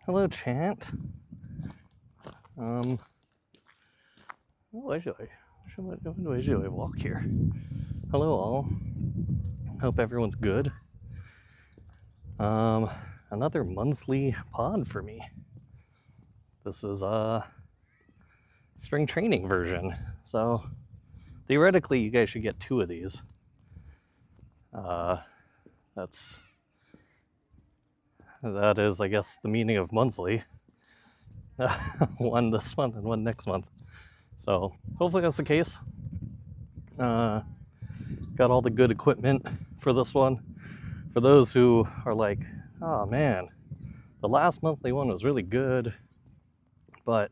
Hello, Chant. Why should I walk here? Hello, all. Hope everyone's good. Another monthly pod for me. This is a spring training version, so theoretically, you guys should get 2 of these. That is, I guess, the meaning of monthly. One this month and one next month. So hopefully that's the case. Got all the good equipment for this one. For those who are like, oh man, the last monthly one was really good, but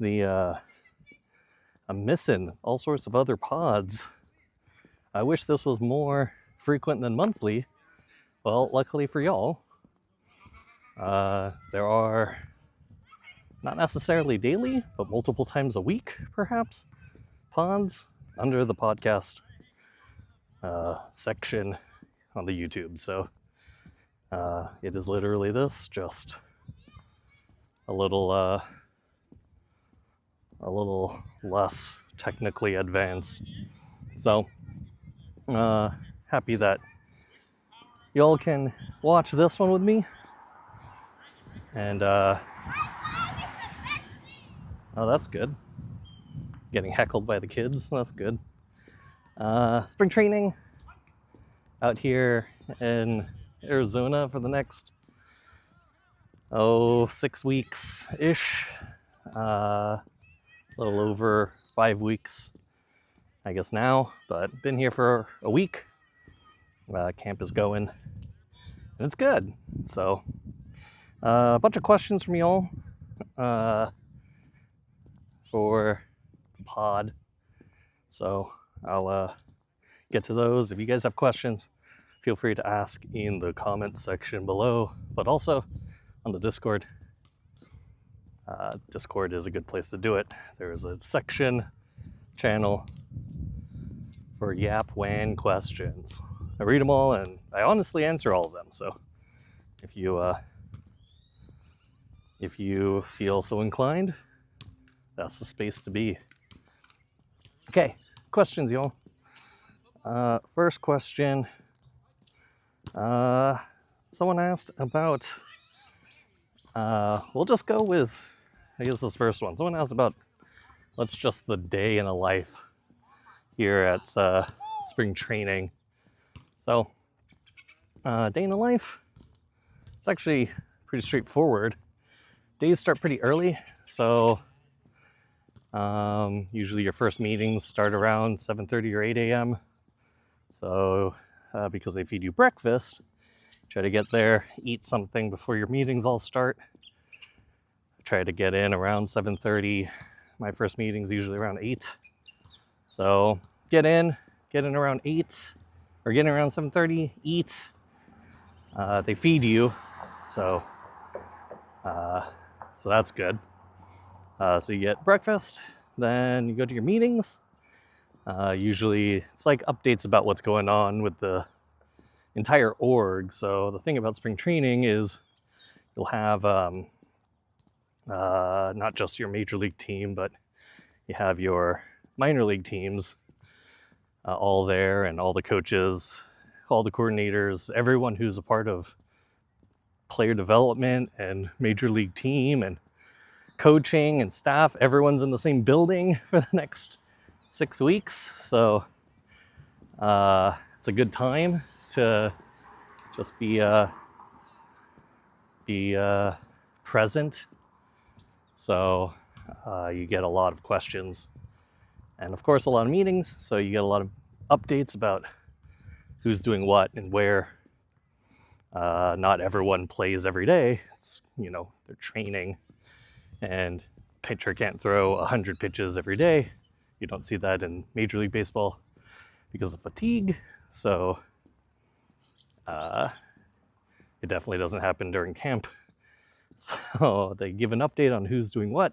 I'm missing all sorts of other pods. I wish this was more frequent than monthly. Well, luckily for y'all, there are not necessarily daily, but multiple times a week, perhaps, pods under the podcast section on the YouTube. So it is literally this, just a little less technically advanced. So happy that y'all can watch this one with me. And oh, that's good. Getting heckled by the kids, that's good. Spring training out here in Arizona for the next 6 weeks-ish. A little over 5 weeks, I guess now, but been here for a week. Camp is going, and it's good. So a bunch of questions from y'all for the pod. So I'll get to those. If you guys have questions, feel free to ask in the comment section below, but also on the Discord. Discord is a good place to do it. There is a section channel for Yap Wan questions. I read them all, and I honestly answer all of them. So if you feel so inclined, that's the space to be. Okay, questions, y'all. First question. Someone asked about, we'll just go with, I guess, this first one. Someone asked about what's just the day in a life here at spring training. So, day in a life, it's actually pretty straightforward. Days start pretty early, so usually your first meetings start around 7:30 or 8 a.m. So because they feed you breakfast, try to get there, eat something before your meetings all start. Try to get in around 7:30. My first meeting's usually around 8. So get in around 8, or get in around 7:30, eat. They feed you, so that's good. So you get breakfast, then you go to your meetings. Usually it's like updates about what's going on with the entire org. So the thing about spring training is you'll have not just your major league team, but you have your minor league teams all there, and all the coaches, all the coordinators, everyone who's a part of player development and major league team and coaching and staff, everyone's in the same building for the next 6 weeks. So it's a good time to just be present. So you get a lot of questions, and of course a lot of meetings, so you get a lot of updates about who's doing what and where. Not everyone plays every day. It's, they're training, and pitcher can't throw 100 pitches every day. You don't see that in Major League Baseball because of fatigue. So it definitely doesn't happen during camp. So they give an update on who's doing what.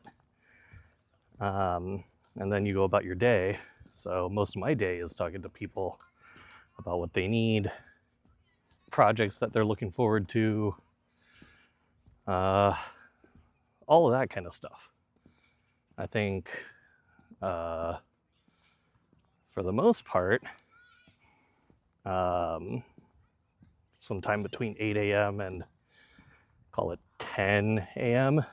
And then you go about your day. So most of my day is talking to people about what they need, projects that they're looking forward to, all of that kind of stuff. I think for the most part, sometime between 8 a.m. and call it 10 a.m.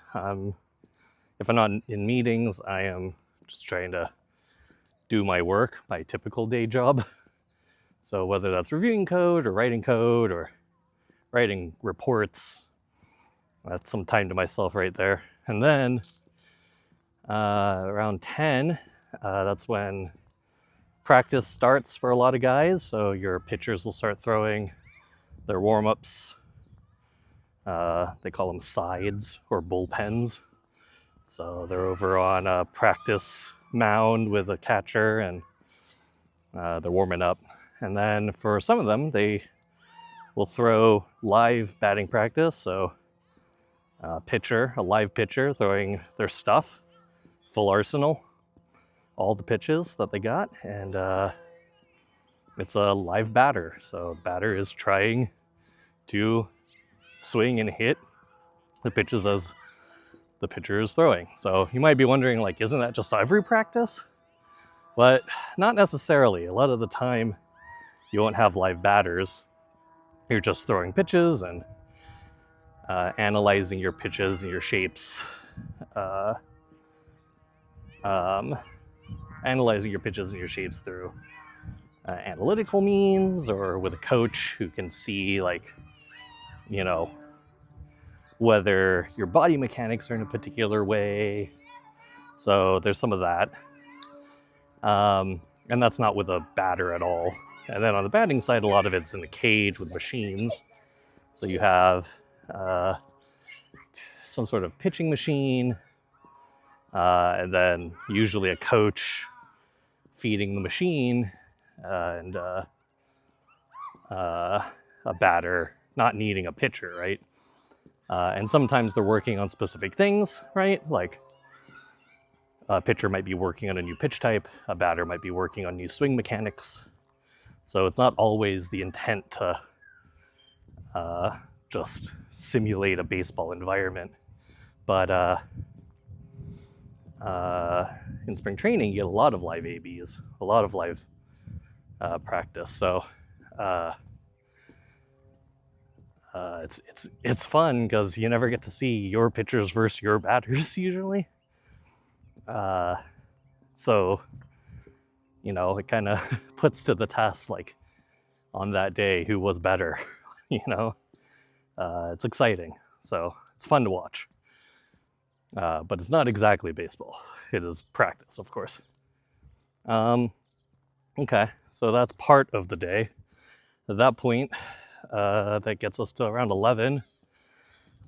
If I'm not in meetings, I am just trying to do my work, my typical day job. So whether that's reviewing code or writing reports, that's some time to myself right there. And then around 10, that's when practice starts for a lot of guys. So your pitchers will start throwing their warm-ups. They call them sides or bullpens. So they're over on a practice mound with a catcher, and they're warming up. And then for some of them, they will throw live batting practice. So a live pitcher throwing their stuff, full arsenal, all the pitches that they got. And it's a live batter. So the batter is trying to swing and hit the pitches as the pitcher is throwing. So you might be wondering, like, isn't that just every practice? But not necessarily. A lot of the time, you won't have live batters. You're just throwing pitches and analyzing your pitches and your shapes. Analyzing your pitches and your shapes through analytical means, or with a coach who can see, like, whether your body mechanics are in a particular way. So there's some of that. And that's not with a batter at all. And then on the batting side, a lot of it's in the cage with machines. So you have some sort of pitching machine, and then usually a coach feeding the machine, and a batter not needing a pitcher, right? And sometimes they're working on specific things, right? Like a pitcher might be working on a new pitch type, a batter might be working on new swing mechanics. So it's not always the intent to just simulate a baseball environment. But in spring training, you get a lot of live ABs, a lot of live practice. So it's fun because you never get to see your pitchers versus your batters usually. So it kind of puts to the test, like, on that day, who was better. It's exciting, so it's fun to watch. But it's not exactly baseball. It is practice, of course. Okay, so that's part of the day. At that point, that gets us to around 11,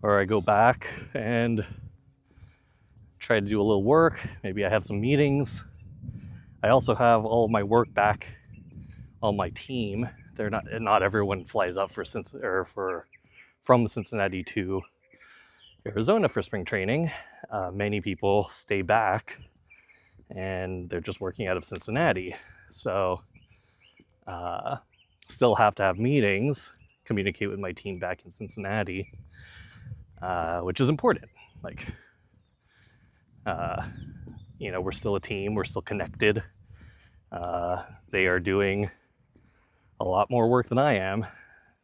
where I go back and try to do a little work. Maybe I have some meetings. I also have all of my work back on my team. Not everyone flies up from Cincinnati to Arizona for spring training. Many people stay back and they're just working out of Cincinnati. So still have to have meetings, communicate with my team back in Cincinnati, which is important. Like, we're still a team, we're still connected. They are doing a lot more work than I am,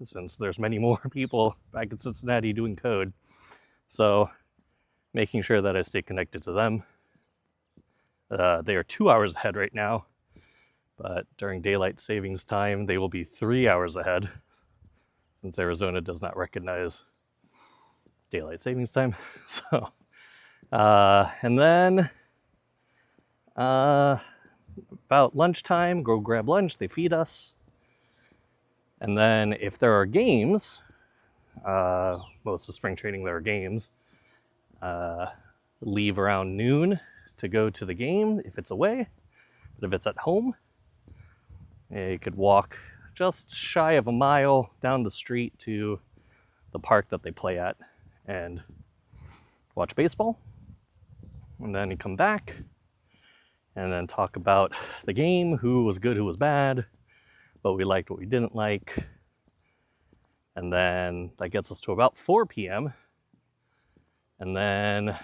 since there's many more people back in Cincinnati doing code. So making sure that I stay connected to them. They are 2 hours ahead right now, but during daylight savings time, they will be 3 hours ahead, since Arizona does not recognize daylight savings time. So, and then about lunchtime, go grab lunch, they feed us. And then if there are games, most of spring training there are games, leave around noon to go to the game if it's away. But if it's at home, you could walk just shy of a mile down the street to the park that they play at and watch baseball. And then you come back and then talk about the game, who was good, who was bad, what we liked, what we didn't like. And then that gets us to about 4 p.m. And then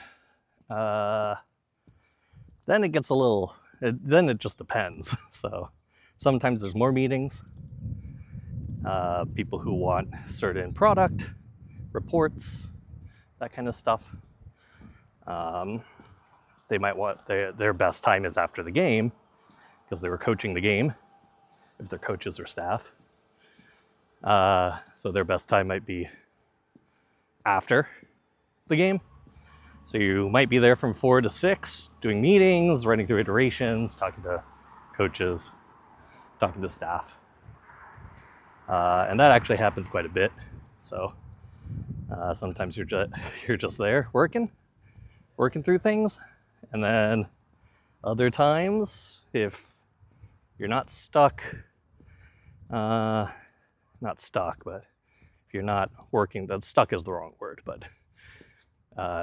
it gets a little, then it just depends. So sometimes there's more meetings. People who want certain product, reports, that kind of stuff. They might want their best time is after the game because they were coaching the game, if they're coaches or staff. So their best time might be after the game. So you might be there from 4 to 6 doing meetings, running through iterations, talking to coaches, talking to staff. And that actually happens quite a bit. So sometimes you're just there working through things. And then other times, if you're not stuck, but if you're not working, that stuck is the wrong word, but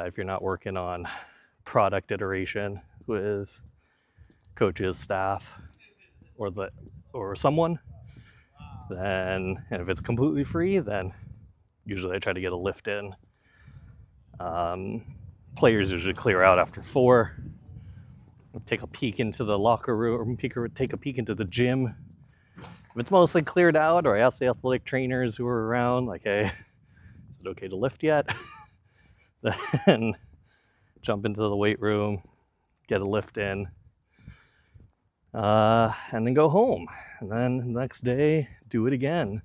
if you're not working on product iteration with coaches, staff, or someone, then, and if it's completely free, then usually I try to get a lift in. Players usually clear out after 4. Take a peek into the locker room, take a peek into the gym. If it's mostly cleared out, or I ask the athletic trainers who are around, like, hey, is it okay to lift yet? Then jump into the weight room, get a lift in, and then go home. And then the next day, do it again.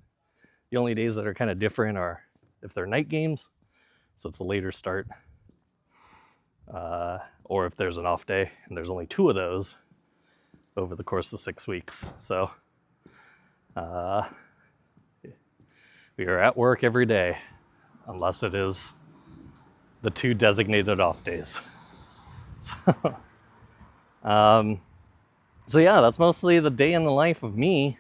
The only days that are kind of different are if they're night games, so it's a later start. Or if there's an off day, and there's only 2 of those over the course of 6 weeks. So we are at work every day, unless it is the 2 designated off days. So yeah, that's mostly the day in the life of me.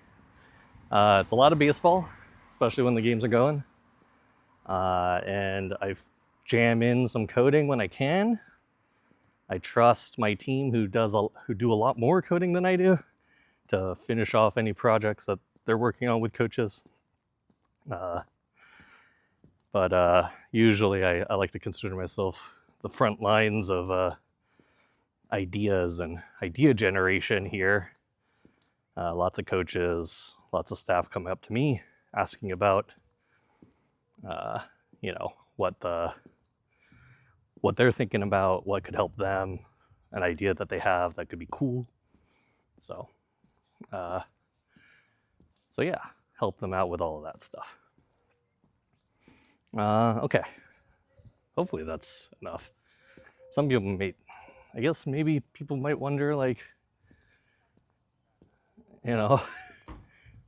It's a lot of baseball, especially when the games are going. And I jam in some coding when I can. I trust my team who do a lot more coding than I do to finish off any projects that they're working on with coaches. But usually I like to consider myself the front lines of ideas and idea generation here. Lots of coaches, lots of staff come up to me asking about, what they're thinking about, what could help them, an idea that they have that could be cool. So yeah, help them out with all of that stuff. Okay. Hopefully that's enough. Some people maybe people might wonder, like,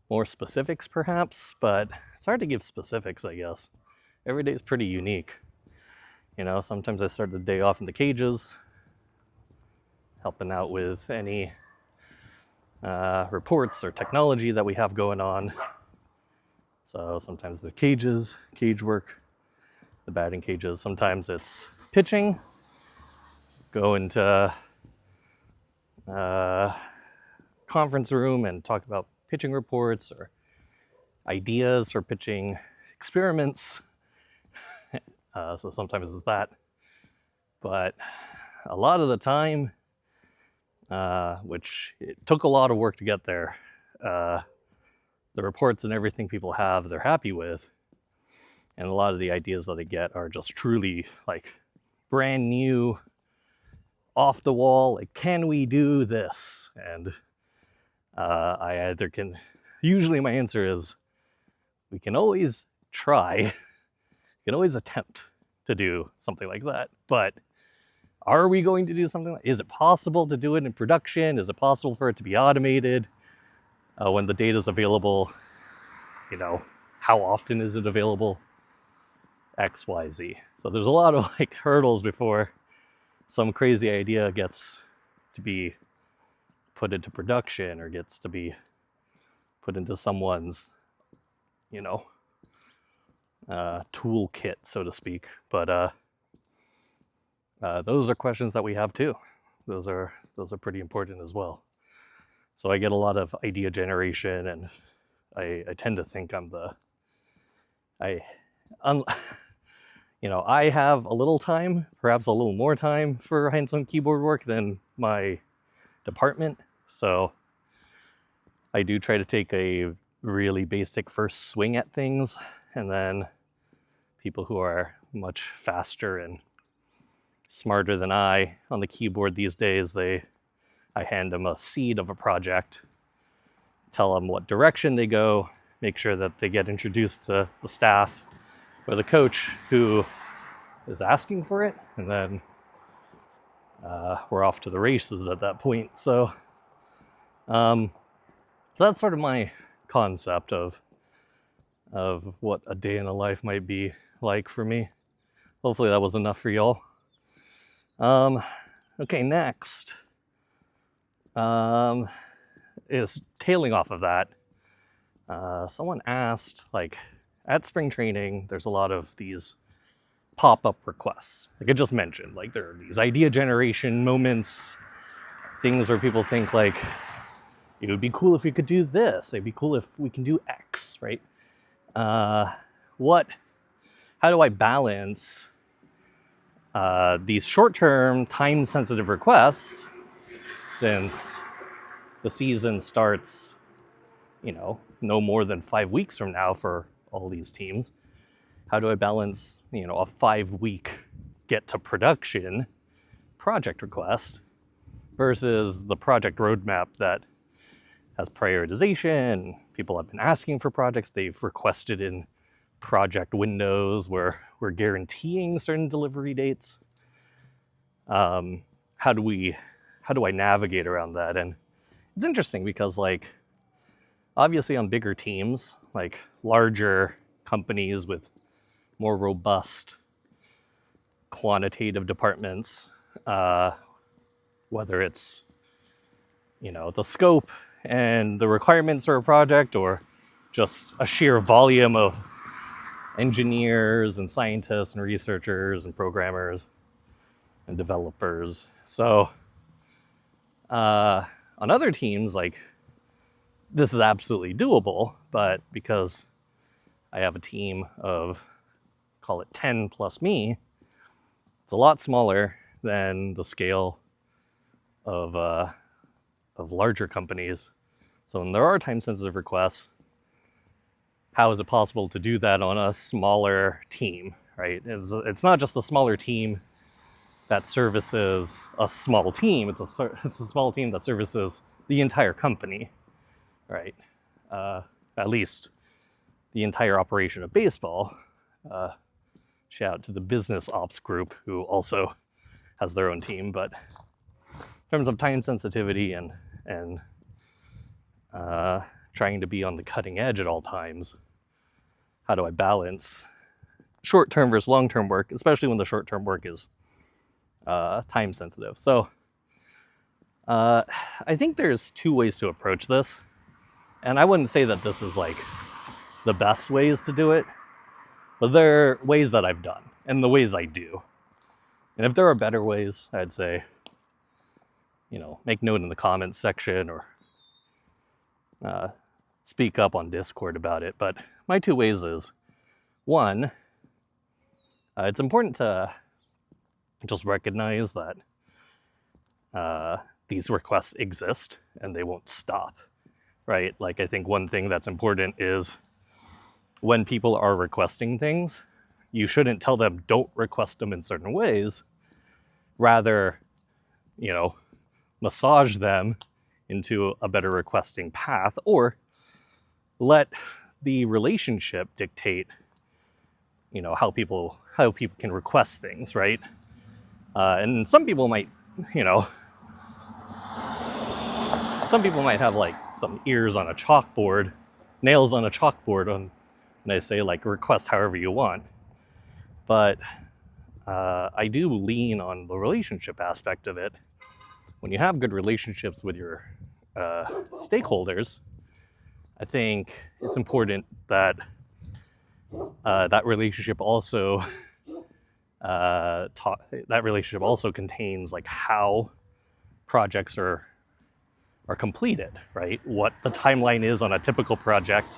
more specifics perhaps, but it's hard to give specifics, I guess. Every day is pretty unique. Sometimes I start the day off in the cages, helping out with any reports or technology that we have going on. So sometimes the cage work, the batting cages. Sometimes it's pitching, go into conference room and talk about pitching reports or ideas for pitching experiments. So sometimes it's that. But a lot of the time, which it took a lot of work to get there, the reports and everything people have, they're happy with. And a lot of the ideas that I get are just truly like brand new, off the wall, like, can we do this? And I either can, usually my answer is, we can always try, you can always attempt to do something like that, but are we going to do something is it possible to do it in production? Is it possible for it to be automated? When the data is available, how often is it available? X, Y, Z. So there's a lot of hurdles before some crazy idea gets to be put into production or gets to be put into someone's, toolkit, so to speak. But those are questions that we have too. Those are pretty important as well. So I get a lot of idea generation, and I tend to think I'm I have a little time, perhaps a little more time for hands-on keyboard work than my department. So I do try to take a really basic first swing at things, and then people who are much faster and smarter than I on the keyboard these days, I hand them a seed of a project, tell them what direction they go, make sure that they get introduced to the staff or the coach who is asking for it, and then we're off to the races at that point. So that's sort of my concept of what a day in a life might be like for me. Hopefully that was enough for y'all. Okay, next is tailing off of that. Someone asked, like, at spring training, there's a lot of these pop-up requests. Like I just mentioned, like there are these idea generation moments, things where people think like, it would be cool if we could do this. It'd be cool if we can do X, right? How do I balance these short-term, time-sensitive requests, since the season starts, no more than 5 weeks from now for all these teams? How do I balance, a 5-week get to production project request versus the project roadmap that has prioritization? People have been asking for projects. They've requested in project windows where we're guaranteeing certain delivery dates. How do I navigate around that? And it's interesting because, like, obviously on bigger teams, like larger companies with more robust quantitative departments, whether it's, the scope and the requirements for a project, or just a sheer volume of engineers and scientists and researchers and programmers and developers. So on other teams, like, this is absolutely doable, but because I have a team of, call it 10 plus me, it's a lot smaller than the scale of larger companies. So when there are time-sensitive requests, how is it possible to do that on a smaller team, right? It's not just a smaller team that services a small team. It's a small team that services the entire company, right? At least the entire operation of baseball. Shout out to the business ops group, who also has their own team. But in terms of time sensitivity and trying to be on the cutting edge at all times, how do I balance short-term versus long-term work, especially when the short-term work is time sensitive? So I think there's two ways to approach this. And I wouldn't say that this is like the best ways to do it, but there are ways that I've done and the ways I do. And if there are better ways, I'd say, make note in the comments section, or speak up on Discord about it. But my two ways is, one, it's important to just recognize that these requests exist and they won't stop, right? Like, I think one thing that's important is, when people are requesting things, you shouldn't tell them don't request them in certain ways. Rather, massage them into a better requesting path, or let the relationship dictate, how people can request things, right? And some people might, have like some ears on a chalkboard, nails on a chalkboard when I say like request however you want. But I do lean on the relationship aspect of it. When you have good relationships with your stakeholders, I think it's important that that relationship also contains like how projects are completed, right? What the timeline is on a typical project,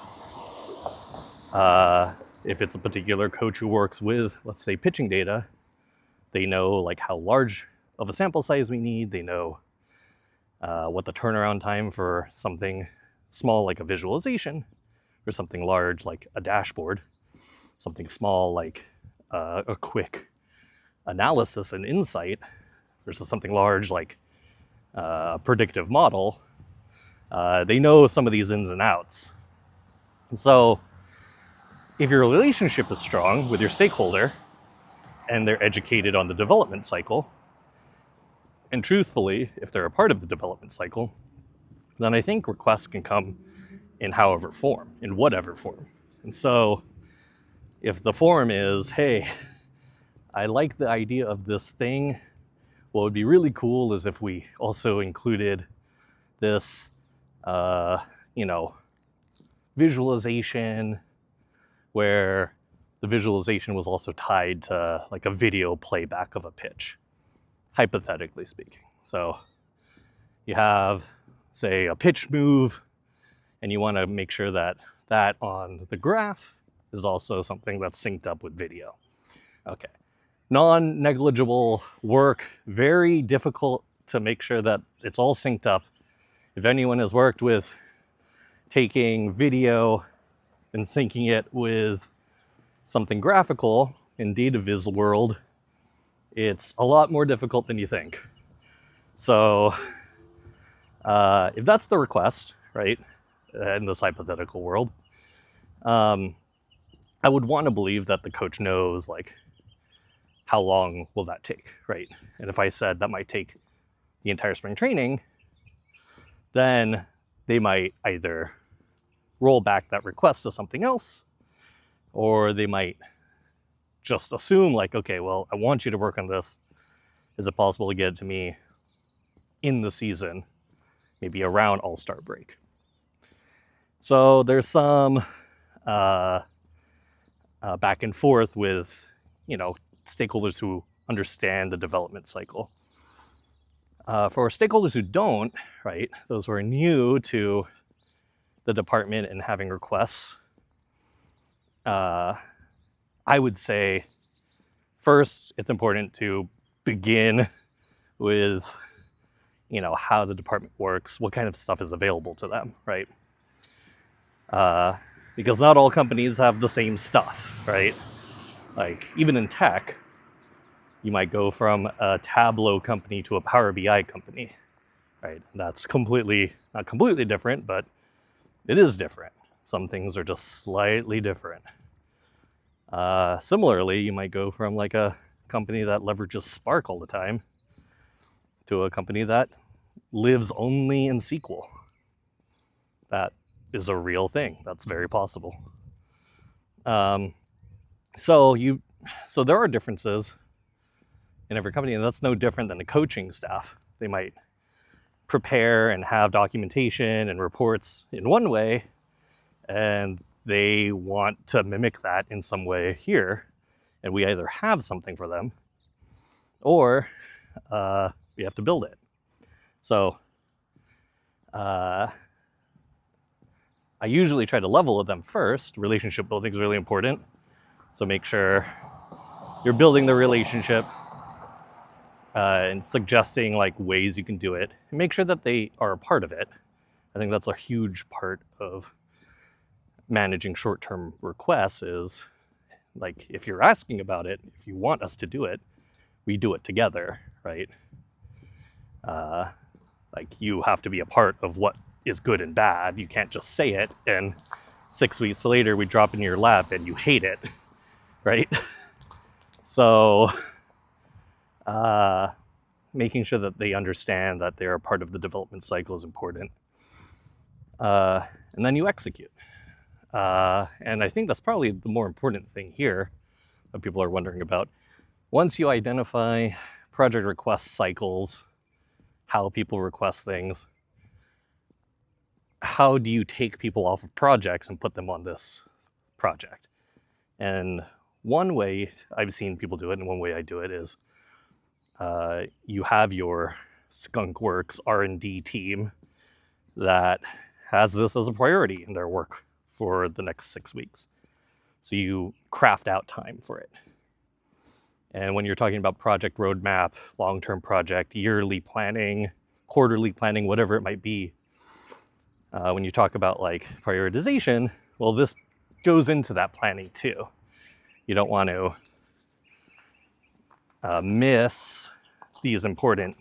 if it's a particular coach who works with, let's say, pitching data, they know like how large of a sample size we need. They know what the turnaround time for something small like a visualization, or something large like a dashboard, something small like a quick analysis and insight, versus something large like a predictive model. They know some of these ins and outs. So if your relationship is strong with your stakeholder and they're educated on the development cycle, and truthfully, if they're a part of the development cycle, then I think requests can come in however form, in whatever form. And so if the form is, hey, I like the idea of this thing, what would be really cool is if we also included this, visualization where the visualization was also tied to like a video playback of a pitch, hypothetically speaking. So you have, say, a pitch move, and you want to make sure that that on the graph is also something that's synced up with video. Okay. Non-negligible work, very difficult to make sure that it's all synced up. If anyone has worked with taking video and syncing it with something graphical in data viz world, it's a lot more difficult than you think. So if that's the request, right, in this hypothetical world, I would want to believe that the coach knows, like, how long will that take, right? And if I said that might take the entire spring training, then they might either roll back that request to something else, or they might just assume, like, okay, well, I want you to work on this. Is it possible to get it to me in the season, maybe around All-Star break? So there's some back and forth with, stakeholders who understand the development cycle. For stakeholders who don't, right, those who are new to the department and having requests, I would say, first, it's important to begin with, how the department works, what kind of stuff is available to them, right? Because not all companies have the same stuff, right? Like, even in tech, you might go from a Tableau company to a Power BI company, right? That's not completely different, but it is different. Some things are just slightly different. Similarly, you might go from like a company that leverages Spark all the time to a company that lives only in SQL. That is a real thing. That's very possible. So there are differences in every company, and that's no different than the coaching staff. They might prepare and have documentation and reports in one way, and they want to mimic that in some way here, and we either have something for them or we have to build it. So I usually try to level with them first. Relationship building is really important. So make sure you're building the relationship and suggesting like ways you can do it, and make sure that they are a part of it. I think that's a huge part of managing short-term requests is, like, if you're asking about it, if you want us to do it, we do it together, right? Like, you have to be a part of what is good and bad. You can't just say it and 6 weeks later we drop in your lap and you hate it, right? So making sure that they understand that they're a part of the development cycle is important. And then you execute. And I think that's probably the more important thing here that people are wondering about. Once you identify project request cycles, how people request things, how do you take people off of projects and put them on this project? And one way I've seen people do it, and one way I do it is you have your skunkworks R&D team that has this as a priority in their work for the next 6 weeks. So you craft out time for it. And when you're talking about project roadmap, long-term project, yearly planning, quarterly planning, whatever it might be, when you talk about like prioritization, well, this goes into that planning too. You don't want to miss these important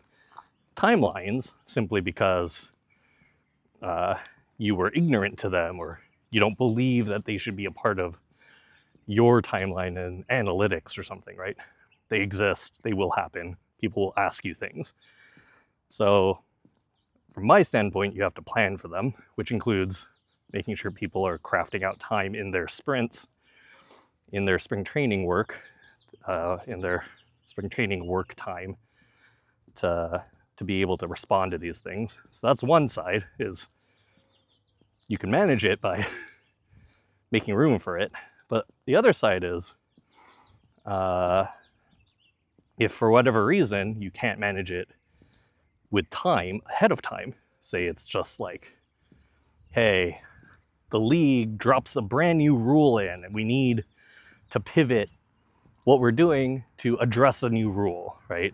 timelines simply because you were ignorant to them, or you don't believe that they should be a part of your timeline and analytics or something, right? They exist, they will happen, people will ask you things. So from my standpoint, you have to plan for them, which includes making sure people are crafting out time in their sprints, in their spring training work, in their spring training work time to be able to respond to these things. So that's one side, is you can manage it by making room for it. But the other side is, if for whatever reason you can't manage it with time, ahead of time, say it's just like, hey, the league drops a brand new rule in and we need to pivot what we're doing to address a new rule, right?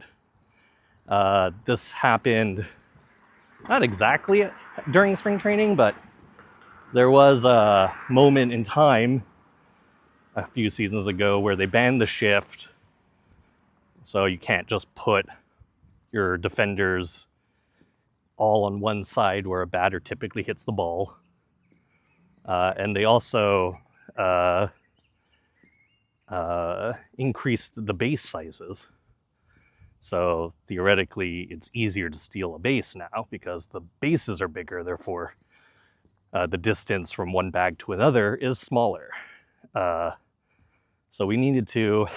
This happened not exactly during spring training, but there was a moment in time a few seasons ago where they banned the shift. So you can't just put your defenders all on one side where a batter typically hits the ball. And they also increased the base sizes. So theoretically, it's easier to steal a base now because the bases are bigger. Therefore, the distance from one bag to another is smaller. So we needed to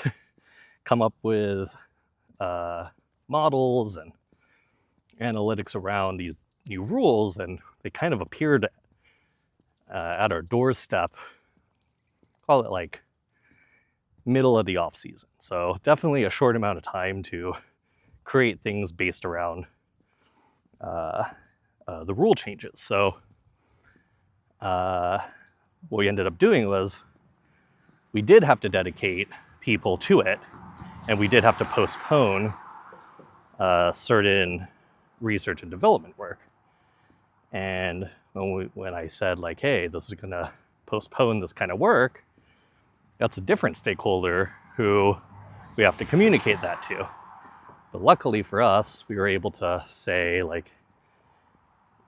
come up with models and analytics around these new rules, and they kind of appeared at our doorstep, call it like middle of the off season. So definitely a short amount of time to create things based around the rule changes. So what we ended up doing was we did have to dedicate people to it, and we did have to postpone certain research and development work. And when I said like, hey, this is gonna postpone this kind of work, that's a different stakeholder who we have to communicate that to. But luckily for us, we were able to say like,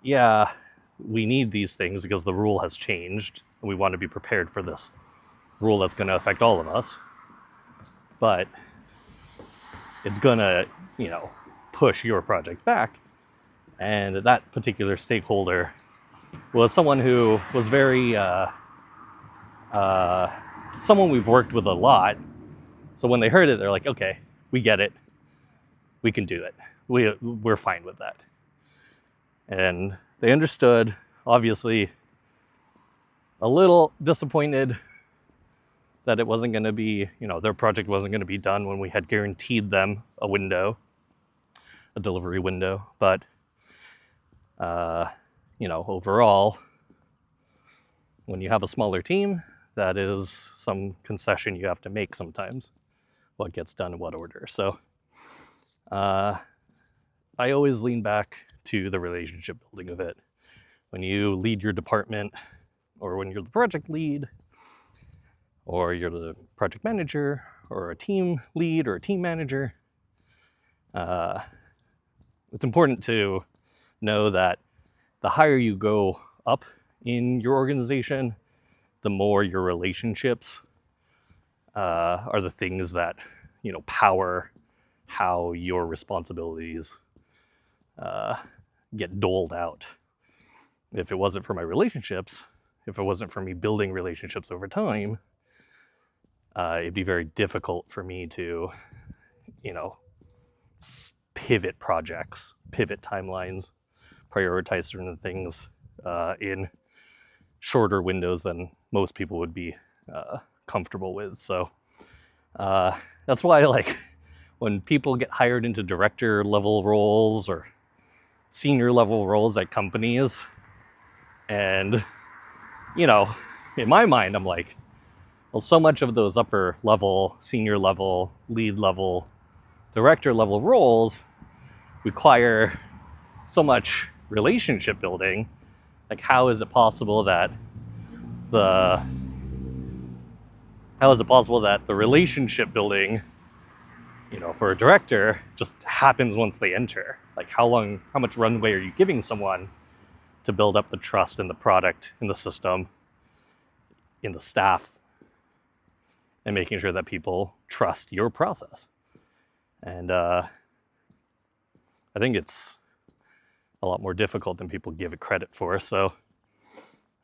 yeah, we need these things because the rule has changed and we want to be prepared for this rule that's going to affect all of us. But it's going to, push your project back. And that particular stakeholder was someone who was very, someone we've worked with a lot. So when they heard it, they're like, okay, we get it. We can do it. We're fine with that. And they understood, obviously, a little disappointed that it wasn't going to be, their project wasn't going to be done when we had guaranteed them a delivery window. But, overall, when you have a smaller team, that is some concession you have to make sometimes, what gets done in what order. So I always lean back to the relationship building of it. When you lead your department, or when you're the project lead, or you're the project manager, or a team lead, or a team manager, it's important to know that the higher you go up in your organization, the more your relationships are the things that, power how your responsibilities get doled out. If it wasn't for my relationships, if it wasn't for me building relationships over time, it'd be very difficult for me to, pivot projects, pivot timelines, prioritize certain things in shorter windows than most people would be comfortable with. So that's why, when people get hired into director level roles or senior level roles at companies, and in my mind I'm like, Well, so much of those upper level, senior level, lead level, director level roles require so much relationship building. Like, how is it possible that the relationship building, for a director just happens once they enter? Like, how much runway are you giving someone to build up the trust in the product, in the system, in the staff, and making sure that people trust your process? And I think it's a lot more difficult than people give it credit for. So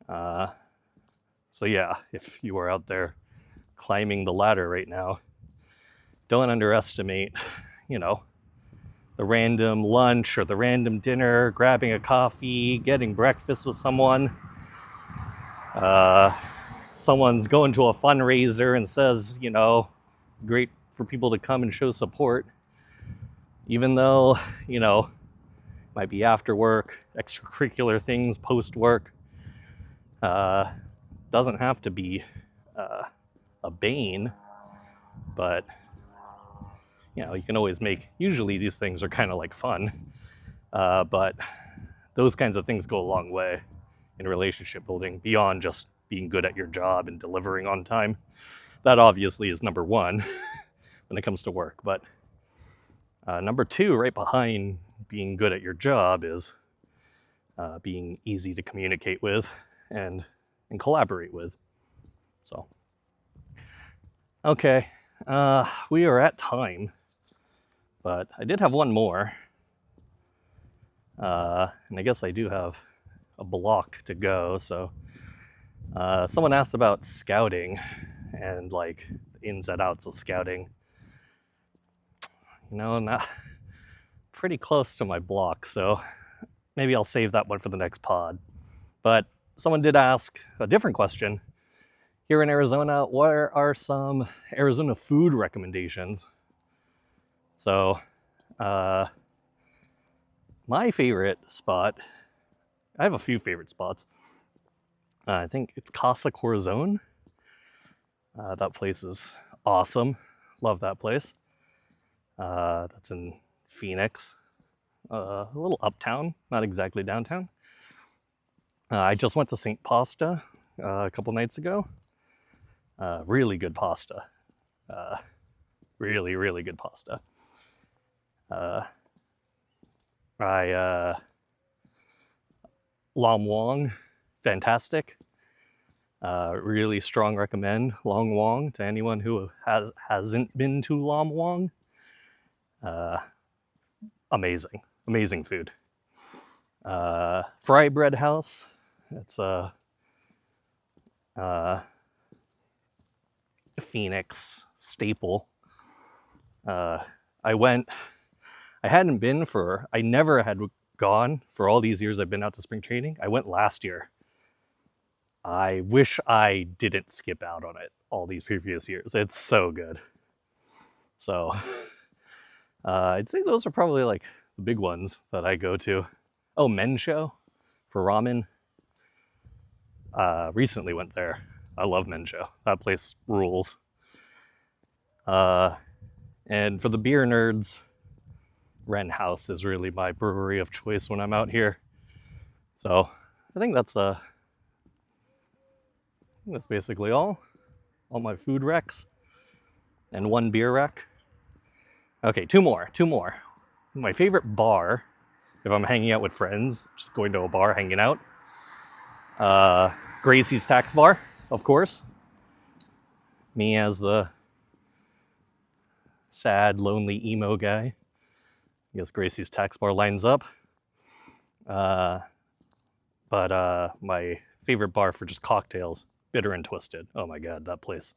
yeah, if you are out there climbing the ladder right now, don't underestimate, the random lunch or the random dinner, grabbing a coffee, getting breakfast with someone. Someone's going to a fundraiser and says, great for people to come and show support, even though, might be after work, extracurricular things, post work. Doesn't have to be a bane, but you can always usually these things are kind of like fun, but those kinds of things go a long way in relationship building beyond just being good at your job and delivering on time. That obviously is number one when it comes to work, but number two, right behind being good at your job, is being easy to communicate with and collaborate with. So, okay, we are at time, but I did have one more, and I guess I do have a block to go. So, someone asked about scouting and like the ins and outs of scouting. Not pretty close to my block, so maybe I'll save that one for the next pod. But someone did ask a different question. Here in Arizona, what are some Arizona food recommendations? So, my favorite spot, I have a few favorite spots. I think it's Casa Corazon. That place is awesome. Love that place. That's in Phoenix, a little uptown, not exactly downtown. I just went to St. Pasta a couple nights ago. Really good pasta. Really, really good pasta. Lam Wong, fantastic. Really strong recommend Long Wong to anyone who hasn't been to Lam Wong. Amazing food. Fry Bread House, it's a Phoenix staple. I never had gone for all these years I've been out to spring training. I went last year. I wish I didn't skip out on it all these previous years. It's so good. So I'd say those are probably like the big ones that I go to. Oh, Mensho for ramen. Recently went there. I love Mensho. That place rules. And for the beer nerds, Wren House is really my brewery of choice when I'm out here. So I think that's basically all my food recs and one beer rec. Okay, two more. My favorite bar, if I'm hanging out with friends, just going to a bar, hanging out. Gracie's Tax Bar, of course. Me as the sad, lonely emo guy. I guess Gracie's Tax Bar lines up. But my favorite bar for just cocktails, Bitter and Twisted. Oh my God, that place.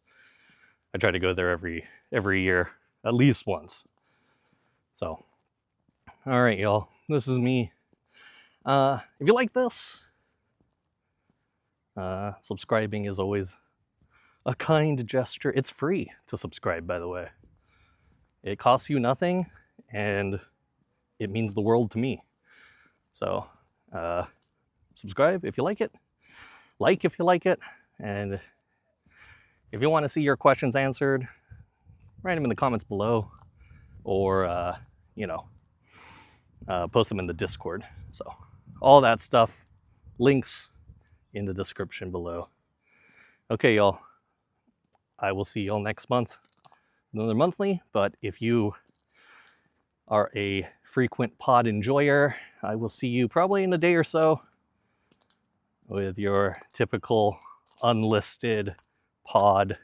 I try to go there every year, at least once. So, all right, y'all. This is me. If you like this, subscribing is always a kind gesture. It's free to subscribe, by the way. It costs you nothing, and it means the world to me. So, subscribe if you like it. Like if you like it. And if you want to see your questions answered, write them in the comments below, or post them in the Discord. So all that stuff, links in the description below. Okay, y'all. I will see y'all next month. Another monthly, but if you are a frequent pod enjoyer, I will see you probably in a day or so with your typical unlisted pod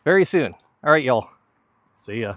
very soon. All right, y'all. See ya.